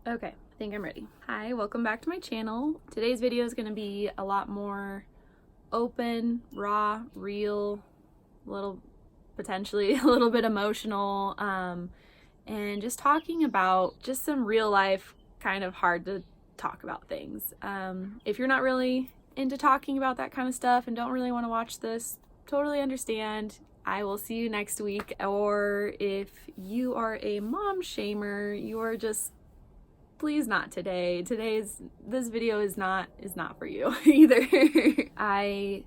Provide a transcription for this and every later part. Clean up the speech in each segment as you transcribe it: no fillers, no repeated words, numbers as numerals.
Okay, I think I'm ready. Hi, welcome back to my channel. Today's video is going to be a lot more open, raw, real, potentially a little bit emotional, and just talking about just some real life kind of hard to talk about things. If you're not really into talking about that kind of stuff and don't really want to watch this, totally understand. I will see you next week. Or if you are a mom shamer, you are just, please not today. This video is not for you either. I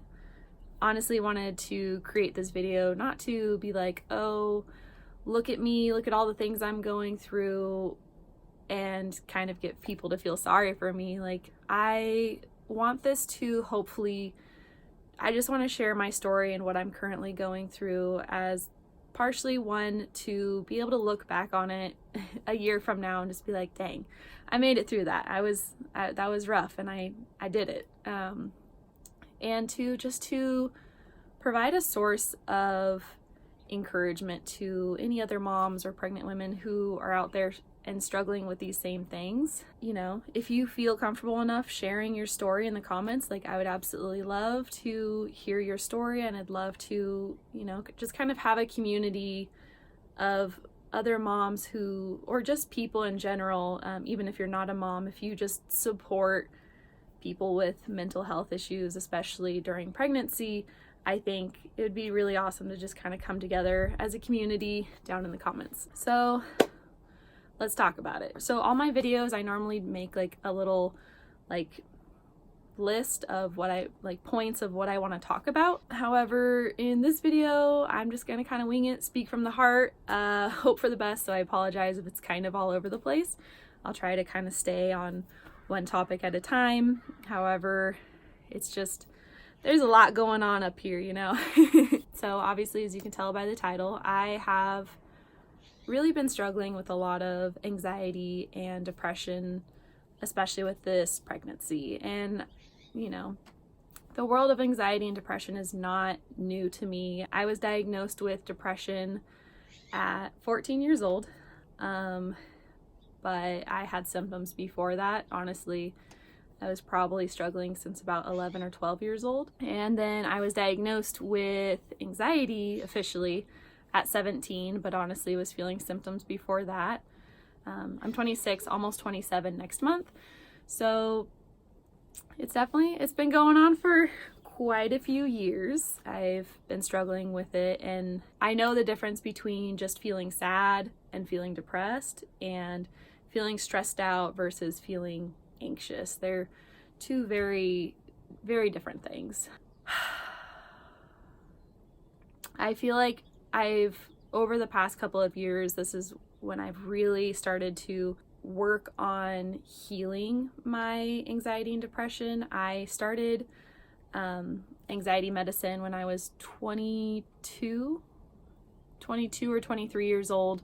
honestly wanted to create this video not to be like, oh, look at me, look at all the things I'm going through, and kind of get people to feel sorry for me. Like, I want this to hopefully, I just want to share my story and what I'm currently going through as partially one to be able to look back on it a year from now and just be like, dang, I made it through that. That was rough, and I did it. And to provide a source of encouragement to any other moms or pregnant women who are out there and struggling with these same things. You know, if you feel comfortable enough sharing your story in the comments, like, I would absolutely love to hear your story, and I'd love to, you know, just kind of have a community of other moms who, or just people in general, even if you're not a mom, if you just support people with mental health issues, especially during pregnancy, I think it would be really awesome to just kind of come together as a community down in the comments. So let's talk about it. So all my videos, I normally make like a little list of points of what I want to talk about. However, in this video, I'm just gonna kind of wing it, speak from the heart, hope for the best. So I apologize if it's kind of all over the place. I'll try to kind of stay on one topic at a time. However, it's just, there's a lot going on up here, you know. So obviously, as you can tell by the title, I have really been struggling with a lot of anxiety and depression, especially with this pregnancy. And, you know, the world of anxiety and depression is not new to me. I was diagnosed with depression at 14 years old, but I had symptoms before that. Honestly, I was probably struggling since about 11 or 12 years old. And then I was diagnosed with anxiety officially at 17, but honestly was feeling symptoms before that. I'm 26, almost 27 next month. So it's been going on for quite a few years. I've been struggling with it, and I know the difference between just feeling sad and feeling depressed and feeling stressed out versus feeling anxious. They're two very, very different things. I feel like over the past couple of years, this is when I've really started to work on healing my anxiety and depression. I started anxiety medicine when I was 22 or 23 years old.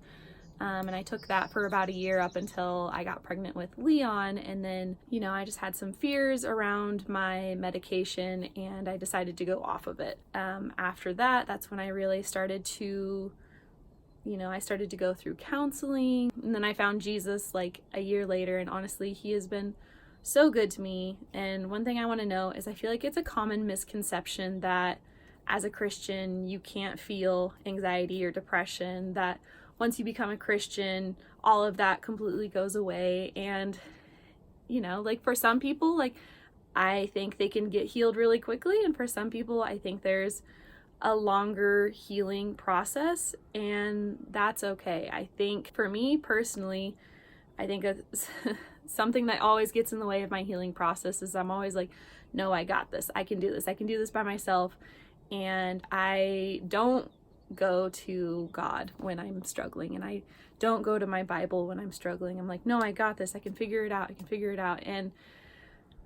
And I took that for about a year up until I got pregnant with Leon. And then, you know, I just had some fears around my medication, and I decided to go off of it. After that, that's when I really started to, you know, I started to go through counseling. And then I found Jesus like a year later, and honestly, he has been so good to me. And one thing I want to know is, I feel like it's a common misconception that as a Christian, you can't feel anxiety or depression, that once you become a Christian, all of that completely goes away. And, you know, like, for some people, like, I think they can get healed really quickly. And for some people, I think there's a longer healing process, and that's okay. I think for me personally, I think something that always gets in the way of my healing process is I'm always like, no, I got this. I can do this. I can do this by myself. And I don't go to God when I'm struggling, and I don't go to my Bible when I'm struggling. I'm like, no, I got this. I can figure it out. And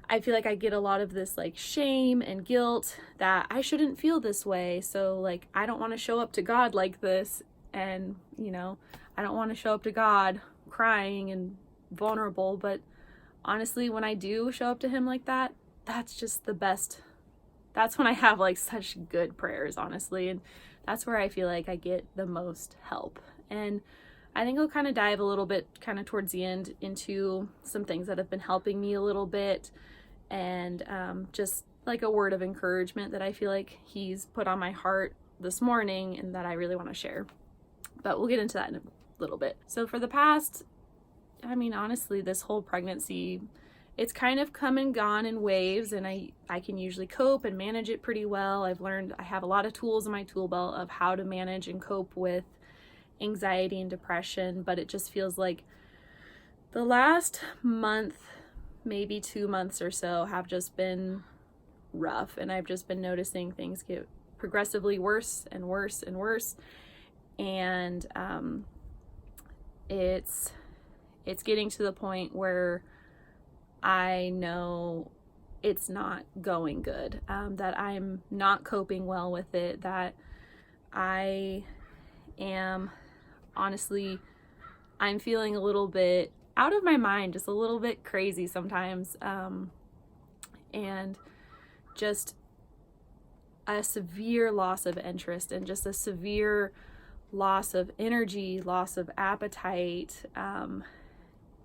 I feel like I get a lot of this like shame and guilt that I shouldn't feel this way. So like, I don't want to show up to God like this. And, you know, I don't want to show up to God crying and vulnerable. But honestly, when I do show up to him like that, that's just the best. That's when I have like such good prayers, honestly. And that's where I feel like I get the most help. And I think I'll kind of dive a little bit kind of towards the end into some things that have been helping me a little bit, and just like a word of encouragement that I feel like he's put on my heart this morning and that I really want to share. But we'll get into that in a little bit. So for the past, I mean, honestly, this whole pregnancy, it's kind of come and gone in waves, and I can usually cope and manage it pretty well. I've learned, I have a lot of tools in my tool belt of how to manage and cope with anxiety and depression, but it just feels like the last month, maybe 2 months or so, have just been rough, and I've just been noticing things get progressively worse and worse and worse, and it's getting to the point where I know it's not going good, that I'm not coping well with it, that I am honestly, I'm feeling a little bit out of my mind, just a little bit crazy sometimes, and just a severe loss of interest and just a severe loss of energy, loss of appetite.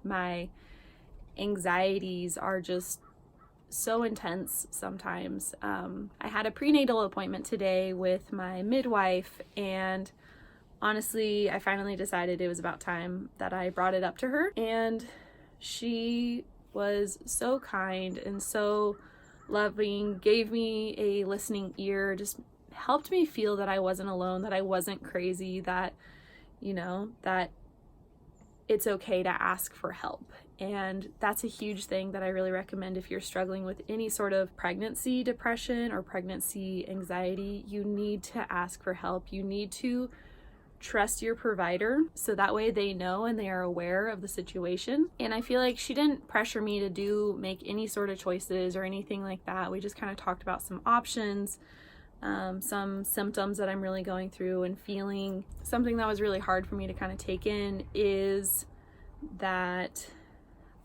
My anxieties are just so intense sometimes. I had a prenatal appointment today with my midwife, and honestly, I finally decided it was about time that I brought it up to her, and she was so kind and so loving, gave me a listening ear, just helped me feel that I wasn't alone, that I wasn't crazy, that, you know, that it's okay to ask for help. And that's a huge thing that I really recommend if you're struggling with any sort of pregnancy depression or pregnancy anxiety. You need to ask for help. You need to trust your provider, so that way they know and they are aware of the situation. And I feel like she didn't pressure me to make any sort of choices or anything like that. We just kind of talked about some options, some symptoms that I'm really going through and feeling. Something that was really hard for me to kind of take in is that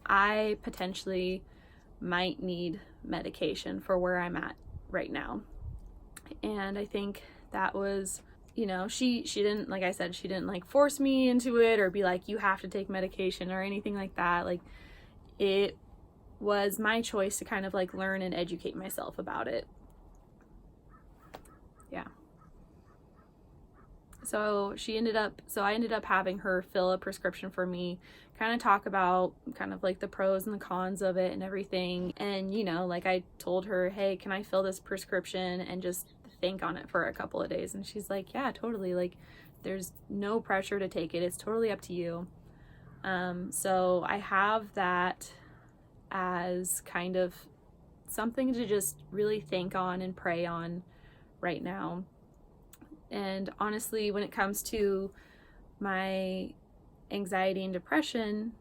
I potentially might need medication for where I'm at right now. And I think that was, you know, she didn't, like I said, she didn't like force me into it or be like, you have to take medication or anything like that. Like, it was my choice to kind of like learn and educate myself about it. Yeah. So I ended up having her fill a prescription for me, kind of talk about kind of like the pros and the cons of it and everything. And, you know, like I told her, hey, can I fill this prescription and just think on it for a couple of days? And she's like, yeah, totally. Like, there's no pressure to take it. It's totally up to you. So I have that as kind of something to just really think on and pray on right now. And honestly, when it comes to my anxiety and depression,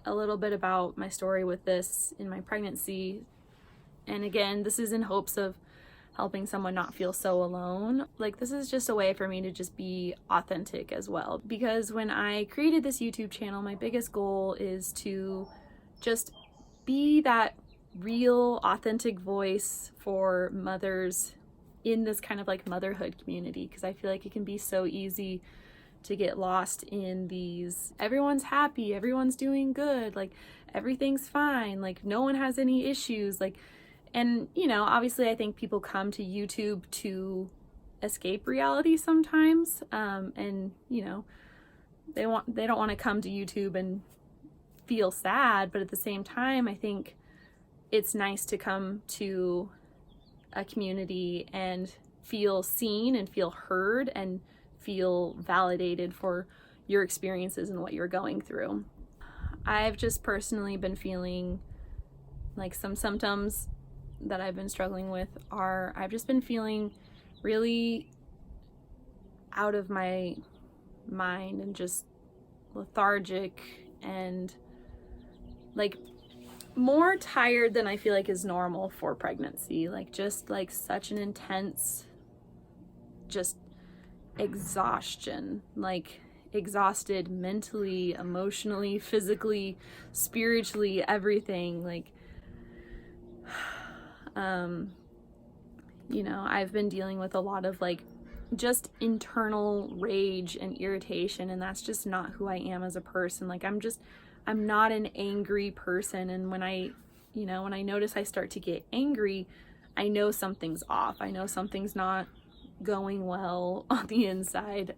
a little bit about my story with this in my pregnancy. And again, this is in hopes of helping someone not feel so alone. Like, this is just a way for me to just be authentic as well. Because when I created this YouTube channel, my biggest goal is to just be that real, authentic voice for mothers in this kind of like motherhood community, because I feel like it can be so easy to get lost in these, everyone's happy, everyone's doing good, like everything's fine, like no one has any issues, like, and you know, obviously I think people come to YouTube to escape reality sometimes, and you know, they don't want to come to YouTube and feel sad, but at the same time I think it's nice to come to a community and feel seen and feel heard and feel validated for your experiences and what you're going through. I've just personally been feeling like some symptoms that I've been struggling with are, I've just been feeling really out of my mind and just lethargic and like more tired than I feel like is normal for pregnancy. Like, just like such an intense, just exhaustion, like exhausted mentally, emotionally, physically, spiritually, everything. Like, you know, I've been dealing with a lot of like just internal rage and irritation, and that's just not who I am as a person. Like I'm not an angry person, and when I notice I start to get angry, I know something's off. I know something's not going well on the inside.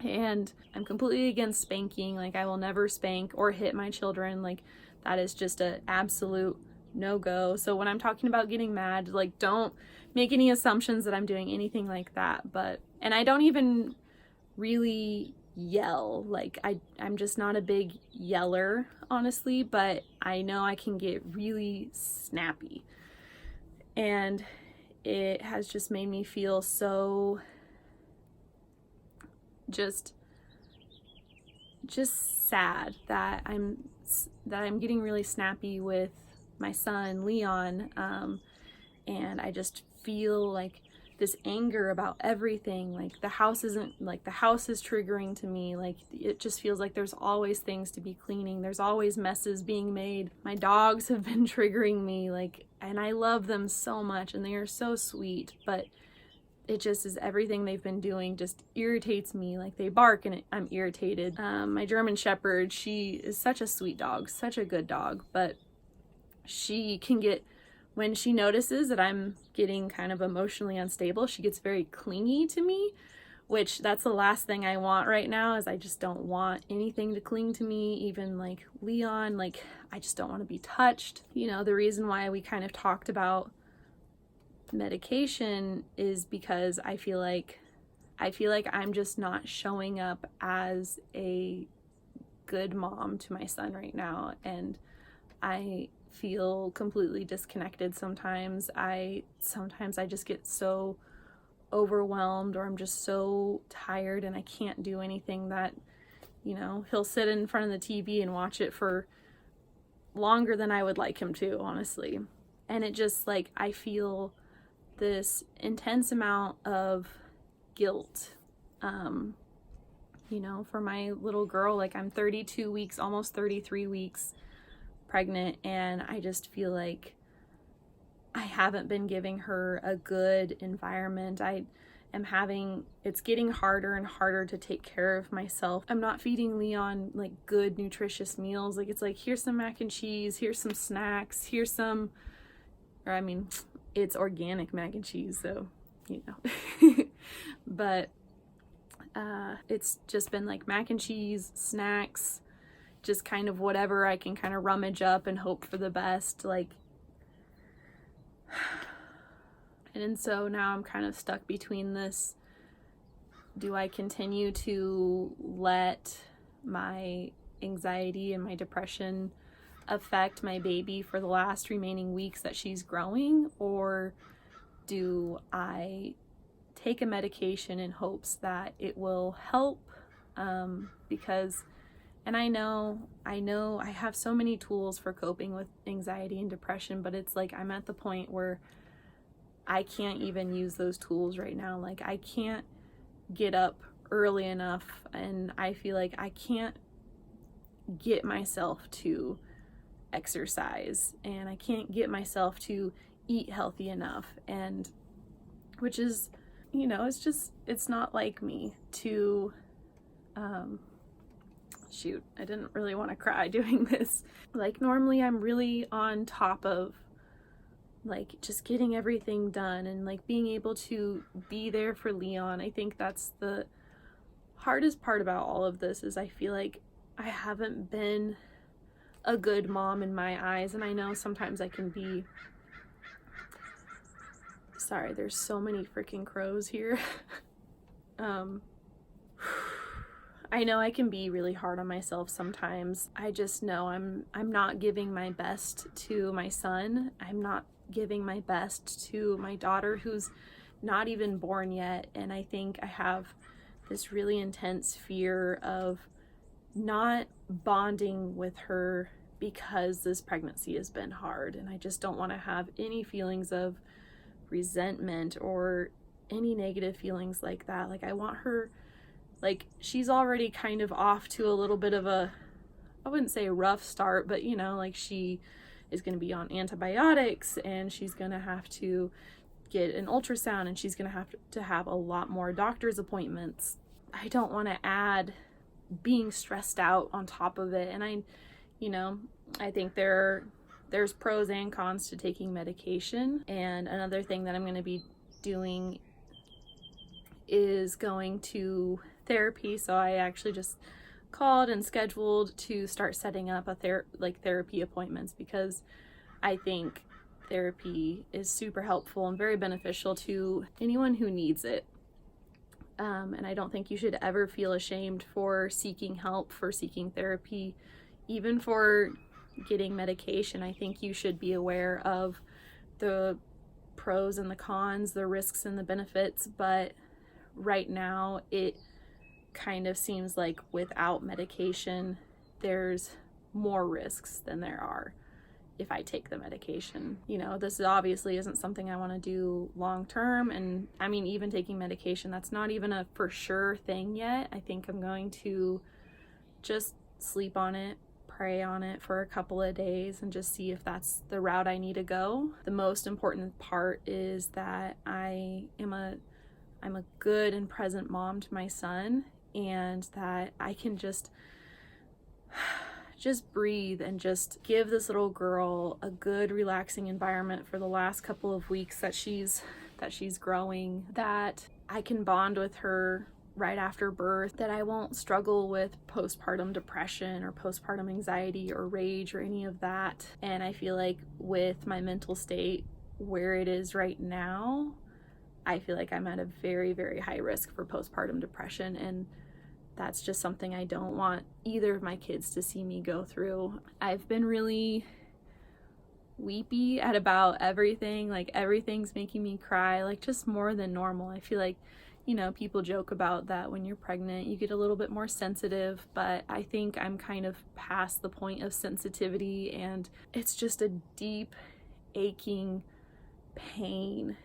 And I'm completely against spanking. Like, I will never spank or hit my children. Like, that is just an absolute no-go. So when I'm talking about getting mad, like, don't make any assumptions that I'm doing anything like that. And I don't even really yell. Like, I'm just not a big yeller, honestly, but I know I can get really snappy. And it has just made me feel so just sad that I'm getting really snappy with my son Leon, and I just feel like this anger about everything. Like, the house is triggering to me. Like, it just feels like there's always things to be cleaning, there's always messes being made. My dogs have been triggering me, like, and I love them so much and they are so sweet, but it just is, everything they've been doing just irritates me. Like, they bark and I'm irritated. My German Shepherd, she is such a sweet dog, such a good dog, but she can get, when she notices that I'm getting kind of emotionally unstable, she gets very clingy to me, which that's the last thing I want right now. Is I just don't want anything to cling to me, even like Leon. Like, I just don't want to be touched. The reason why we kind of talked about medication is because I feel like I'm just not showing up as a good mom to my son right now, and I feel completely disconnected sometimes. Sometimes I just get so overwhelmed, or I'm just so tired and I can't do anything, that he'll sit in front of the TV and watch it for longer than I would like him to, honestly. And it just, like, I feel this intense amount of guilt, for my little girl. Like, I'm 32 weeks, almost 33 weeks pregnant, and I just feel like I haven't been giving her a good environment. It's getting harder and harder to take care of myself. I'm not feeding Leon like good nutritious meals. Like, it's like, here's some mac and cheese, here's some snacks, it's organic mac and cheese, so but it's just been like mac and cheese, snacks, just kind of whatever I can kind of rummage up and hope for the best. Like, and so now I'm kind of stuck between this. Do I continue to let my anxiety and my depression affect my baby for the last remaining weeks that she's growing, or do I take a medication in hopes that it will help? Because, and I know I have so many tools for coping with anxiety and depression, but it's like, I'm at the point where I can't even use those tools right now. Like, I can't get up early enough, and I feel like I can't get myself to exercise, and I can't get myself to eat healthy enough, and which is, it's not like me to shoot, I didn't really want to cry doing this. Like, normally I'm really on top of, like, just getting everything done and, like, being able to be there for Leon. I think that's the hardest part about all of this, is I feel like I haven't been a good mom in my eyes, and I know sometimes I can be, sorry, there's so many freaking crows here. I know I can be really hard on myself sometimes. I just know I'm not giving my best to my son. I'm not giving my best to my daughter, who's not even born yet, and I think I have this really intense fear of not bonding with her because this pregnancy has been hard, and I just don't want to have any feelings of resentment or any negative feelings like that. Like, I want her, like, she's already kind of off to a little bit of a, I wouldn't say a rough start, but like, she is going to be on antibiotics, and she's going to have to get an ultrasound and she's going to have a lot more doctor's appointments. I don't want to add being stressed out on top of it. And I think there's pros and cons to taking medication. And another thing that I'm going to be doing is going to therapy. So I actually just called and scheduled to start setting up therapy appointments, because I think therapy is super helpful and very beneficial to anyone who needs it. And I don't think you should ever feel ashamed for seeking help, for seeking therapy, even for getting medication. I think you should be aware of the pros and the cons, the risks and the benefits, but right now it kind of seems like without medication, there's more risks than there are if I take the medication. This obviously isn't something I want to do long term. And I mean, even taking medication, that's not even a for sure thing yet. I think I'm going to just sleep on it, pray on it for a couple of days, and just see if that's the route I need to go. The most important part is that I'm a good and present mom to my son, and that I can just breathe and just give this little girl a good, relaxing environment for the last couple of weeks that she's growing, that I can bond with her right after birth, that I won't struggle with postpartum depression or postpartum anxiety or rage or any of that. And I feel like with my mental state where it is right now, I feel like I'm at a very, very high risk for postpartum depression, and that's just something I don't want either of my kids to see me go through. I've been really weepy at about everything. Like, everything's making me cry, like just more than normal. I feel like, people joke about that when you're pregnant, you get a little bit more sensitive, but I think I'm kind of past the point of sensitivity, and it's just a deep, aching pain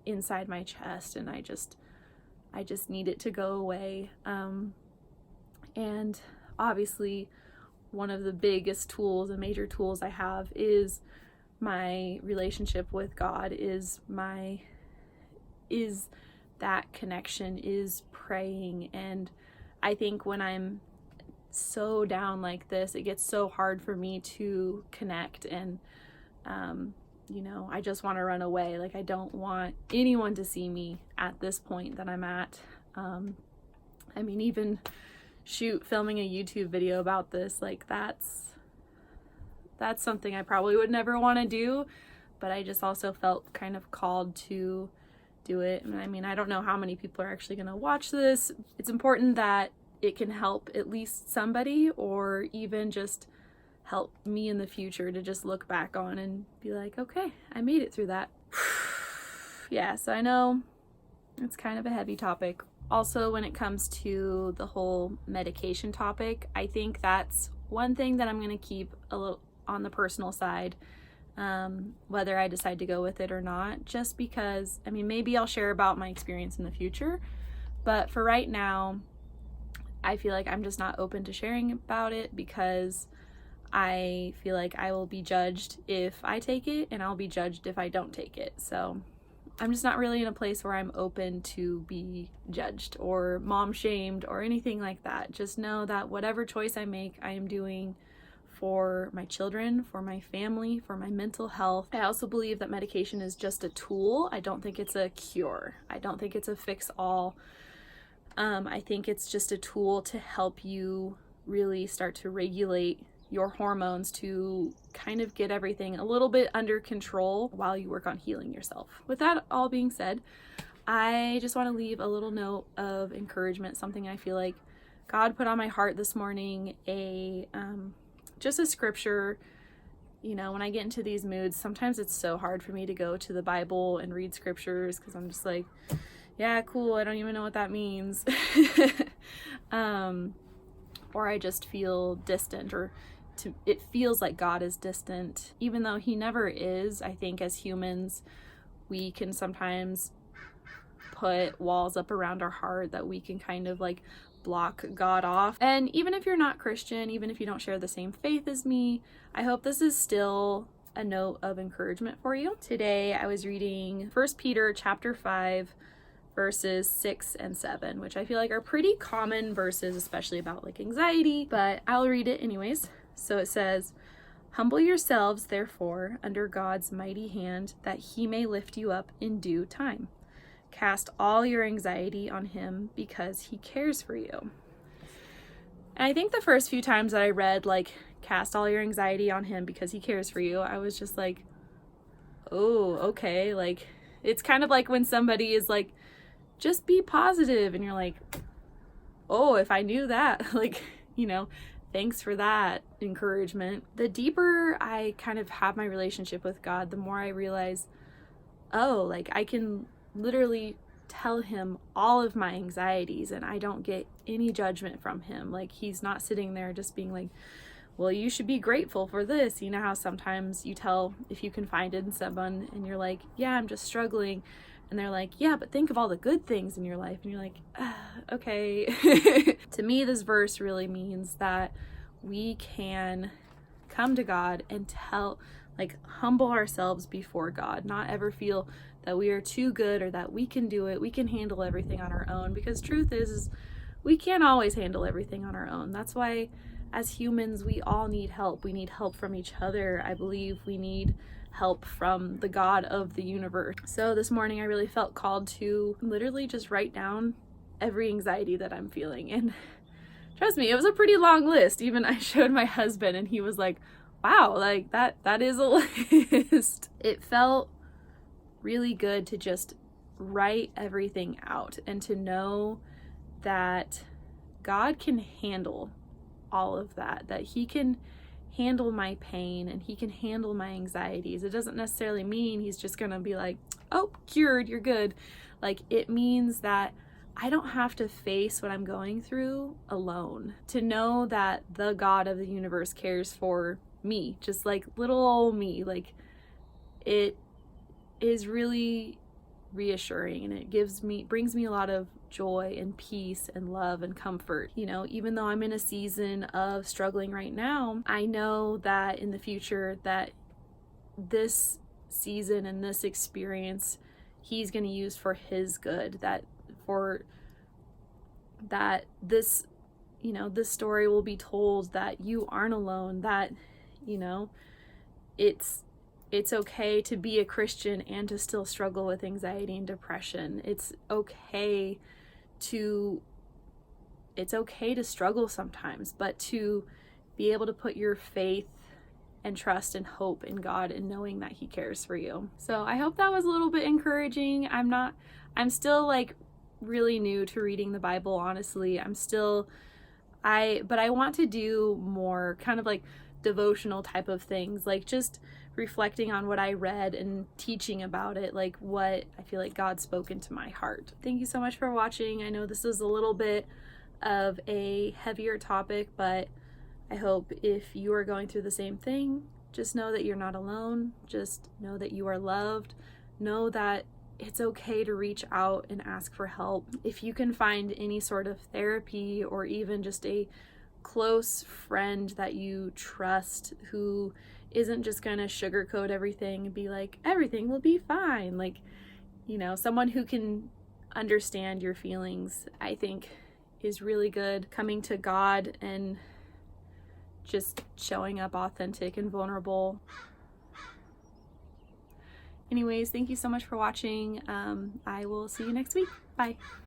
inside my chest, and I just need it to go away. And obviously one of the biggest tools and major tools I have is my relationship with God, is that connection, is praying. And I think when I'm so down like this, it gets so hard for me to connect, and I just want to run away. Like, I don't want anyone to see me at this point that I'm at. I mean, even filming a YouTube video about this, like that's something I probably would never want to do, but I just also felt kind of called to do it. And I mean, I don't know how many people are actually going to watch this. It's important that it can help at least somebody, or even just help me in the future to just look back on and be like, okay, I made it through that. Yeah, so I know it's kind of a heavy topic. Also, when it comes to the whole medication topic, I think that's one thing that I'm going to keep a little on the personal side, whether I decide to go with it or not, just because, I mean, maybe I'll share about my experience in the future, but for right now, I feel like I'm just not open to sharing about it, because I feel like I will be judged if I take it, and I'll be judged if I don't take it. So I'm just not really in a place where I'm open to be judged or mom shamed or anything like that. Just know that whatever choice I make, I am doing for my children, for my family, for my mental health. I also believe that medication is just a tool. I don't think it's a cure. I don't think it's a fix-all. I think it's just a tool to help you really start to regulate your hormones, to kind of get everything a little bit under control while you work on healing yourself. With that all being said, I just want to leave a little note of encouragement, something I feel like God put on my heart this morning, just a scripture. When I get into these moods, sometimes it's so hard for me to go to the Bible and read scriptures, because I'm just like, yeah, cool, I don't even know what that means. Or I just feel distant, or it feels like God is distant, even though he never is. I think as humans, we can sometimes put walls up around our heart that we can kind of like block God off. And even if you're not Christian, even if you don't share the same faith as me, I hope this is still a note of encouragement for you. Today I was reading 1 Peter chapter 5 verses 6 and 7, which I feel like are pretty common verses, especially about like anxiety, but I'll read it anyways. So it says, "Humble yourselves, therefore, under God's mighty hand, that he may lift you up in due time. Cast all your anxiety on him because he cares for you." And I think the first few times that I read, like, cast all your anxiety on him because he cares for you, I was just like, oh, okay. Like, it's kind of like when somebody is like, just be positive, and you're like, oh, if I knew that, like, thanks for that encouragement. The deeper I kind of have my relationship with God, the more I realize, oh, like, I can literally tell him all of my anxieties and I don't get any judgment from him. Like, he's not sitting there just being like, well, you should be grateful for this. You know how sometimes you tell, if you confide in someone and you're like, yeah, I'm just struggling. And they're like, yeah, but think of all the good things in your life. And you're like, okay. To me, this verse really means that we can come to God and humble ourselves before God, not ever feel that we are too good or that we can do it. We can handle everything on our own, because truth is we can't always handle everything on our own. That's why as humans, we all need help. We need help from each other. I believe we need help from the God of the universe. So this morning I really felt called to literally just write down every anxiety that I'm feeling. And trust me, it was a pretty long list. Even I showed my husband and he was like, wow, like that is a list. It felt really good to just write everything out and to know that God can handle all of that he can handle my pain and he can handle my anxieties. It doesn't necessarily mean he's just gonna be like, oh, cured, you're good. Like, it means that I don't have to face what I'm going through alone. To know that the God of the universe cares for me, just like little old me, like, it is really reassuring, and it brings me a lot of joy and peace and love and comfort. Even though I'm in a season of struggling right now, I know that in the future that this season and this experience he's going to use for his good, that this this story will be told, that you aren't alone, that it's okay to be a Christian and to still struggle with anxiety and depression. It's okay to struggle sometimes, but to be able to put your faith and trust and hope in God and knowing that he cares for you. So I hope that was a little bit encouraging. I'm still like really new to reading the Bible, honestly. But I want to do more kind of like devotional type of things, like just reflecting on what I read and teaching about it, like what I feel like God spoke into my heart. Thank you so much for watching. I know this is a little bit of a heavier topic, but I hope if you are going through the same thing, just know that you're not alone. Just know that you are loved. Know that it's okay to reach out and ask for help. If you can find any sort of therapy or even just a close friend that you trust who isn't just gonna sugarcoat everything and be like, everything will be fine. Like, someone who can understand your feelings, I think is really good. Coming to God and just showing up authentic and vulnerable. Anyways, thank you so much for watching. I will see you next week. Bye.